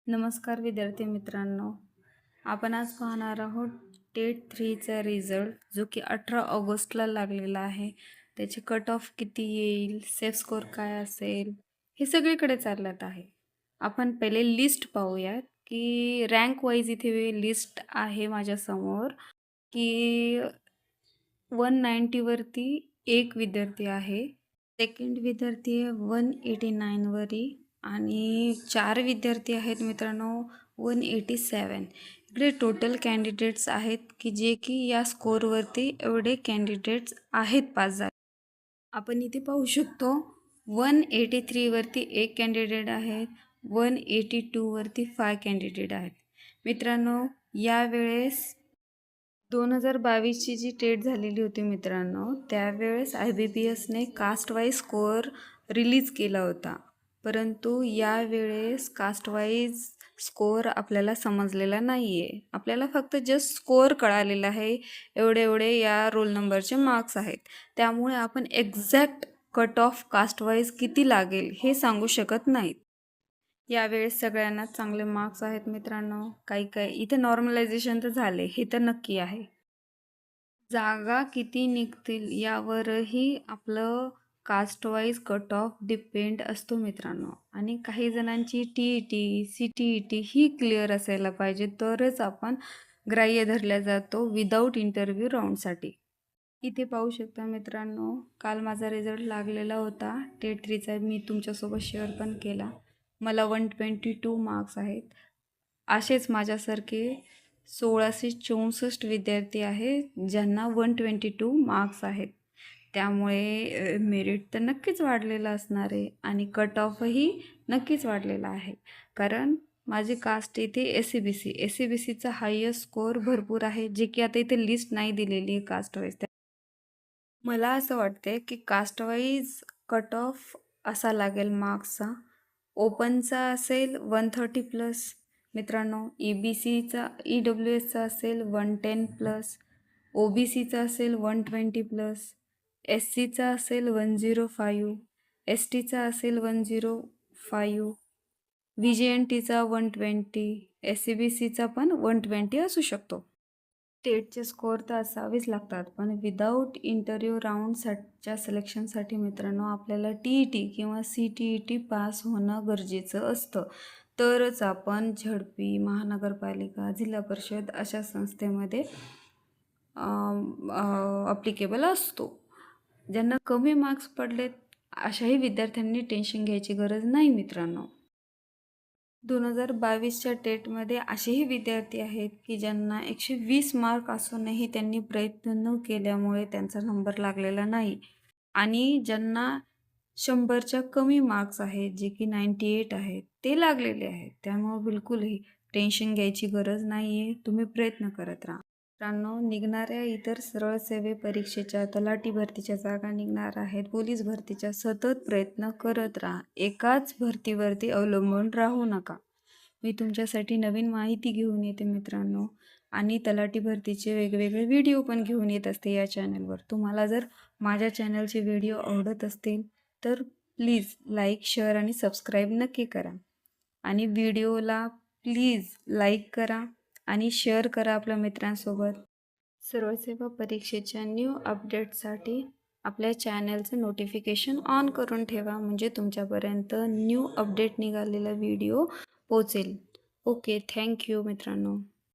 नमस्कार विद्यार्थी मित्रांनो, आपण आज पाहणार आहोत टेट 3चा रिझल्ट जो की 18 ऑगस्टला लागलेला आहे. त्याचे कट ऑफ किती येईल, सेफ स्कोर काय असेल, हे सगळीकडे चालत आहे. आपण पहिले लिस्ट पाहूयात की रँक वाईज इथे लिस्ट आहे माझ्यासमोर की 190 वरती एक विद्यार्थी आहे, सेकंड विद्यार्थी आहे 189 वरी आणि 4 विद्यार्थी आहेत मित्रांनो 187. इकडे टोटल कॅन्डिडेट्स आहेत की जे की या स्कोरवरती एवढे कॅन्डिडेट्स आहेत पास झाले. आपण इथे पाहू शकतो 183 वरती एक कॅन्डिडेट आहे, 182 वरती 5 कॅन्डिडेट आहेत. मित्रांनो, यावेळेस 2022ची जी टेट झालेली होती मित्रांनो, त्यावेळेस IBPSने कास्ट वाईज स्कोअर रिलीज केला होता, परंतु यावेळेस कास्ट वाईज स्कोअर आपल्याला समजलेला नाही आहे. आपल्याला फक्त जस्ट स्कोअर कळालेला आहे, एवढे एवढे या रोल नंबरचे मार्क्स आहेत. त्यामुळे आपण exact cut off caste wise किती लागेल हे सांगू शकत नाहीत. यावेळेस सगळ्यांना चांगले मार्क्स आहेत मित्रांनो. काही इथे नॉर्मलायझेशन तर झाले, हे तर नक्की आहे. जागा किती निघतील यावरही आपलं caste wise cut off depend असतो मित्रांनो. आणि काही जणांची TET, CTET ही क्लिअर असायला पाहिजे, तरच आपण ग्राह्य धरल्या जातो विदाऊट इंटरव्ह्यू राऊंडसाठी. इथे पाहू शकता मित्रांनो, काल माझा रिझल्ट लागलेला होता टेट 3चा, मी तुमच्यासोबत शेअर पण केला. मला 122 मार्क्स आहेत. असेच माझ्यासारखे 1664 विद्यार्थी आहेत ज्यांना 122 मार्क्स आहेत. त्यामुळे मेरिट तर नक्कीच वाढलेलं असणार आहे आणि कट ऑफही नक्कीच वाढलेला आहे. कारण माझी कास्ट इथे SCBCचा हायेस्ट स्कोअर भरपूर आहे, जे की आता इथे लिस्ट नाही दिलेली आहे कास्ट वाईज. मला असं वाटते की कास्ट वाईज कट ऑफ असा लागेल मार्क्सचा. ओपनचा असेल 130+. मित्रांनो, EBCचा EWSचा असेल 110+, OBCचा असेल 120+, SCचा असेल 105, STचा असेल 105, VJNTचा 120, SCBCचा पण 120 असू शकतो. टेटचे स्कोअर तर असावेच लागतात, पण विदाऊट इंटरव्ह्यू राऊंडच्या सिलेक्शनसाठी मित्रांनो आपल्याला TET किंवा CTET पास होणं गरजेचं असतं, तरच आपण झडपी, महानगरपालिका, जिल्हा परिषद अशा संस्थेमध्ये अप्लिकेबल असतो. ज्यांना कमी मार्क्स पडलेत अशाही विद्यार्थ्यांनी टेन्शन घ्यायची गरज नाही मित्रांनो. 2022च्या टेटमध्ये असेही विद्यार्थी आहेत की ज्यांना 120 मार्क असूनही त्यांनी प्रयत्न न केल्यामुळे त्यांचा नंबर लागलेला नाही, आणि ज्यांना 100च्या कमी मार्क्स आहेत, जे की 98 आहेत, ते लागलेले आहेत. त्यामुळे बिलकुलही टेन्शन घ्यायची गरज नाही आहे. तुम्ही प्रयत्न करत राहा मित्रांनो. निघणाऱ्या इतर सरळ सेवे परीक्षेच्या, तलाठी भरतीच्या जागा निघणार आहेत, पोलीस भरतीच्या सतत प्रयत्न करत राहा. एकाच भरतीवरती अवलंबून राहू नका. मी तुमच्यासाठी नवीन माहिती घेऊन येते मित्रांनो, आणि तलाठी भरतीचे वेगवेगळे व्हिडिओ पण घेऊन येत असते या चॅनलवर. तुम्हाला जर माझ्या चॅनलचे व्हिडिओ आवडत असतील तर प्लीज लाईक, शेअर आणि सबस्क्राईब नक्की करा. आणि व्हिडिओला प्लीज लाईक करा आणि शेअर करा आपल्या मित्रांसोबत. सरळ सेवा परीक्षेच्या न्यू अपडेटसाठी आपल्या चॅनलचं नोटिफिकेशन ऑन करून ठेवा, म्हणजे तुमच्यापर्यंत न्यू अपडेट निघालेला व्हिडिओ पोचेल. ओके, थँक्यू मित्रांनो.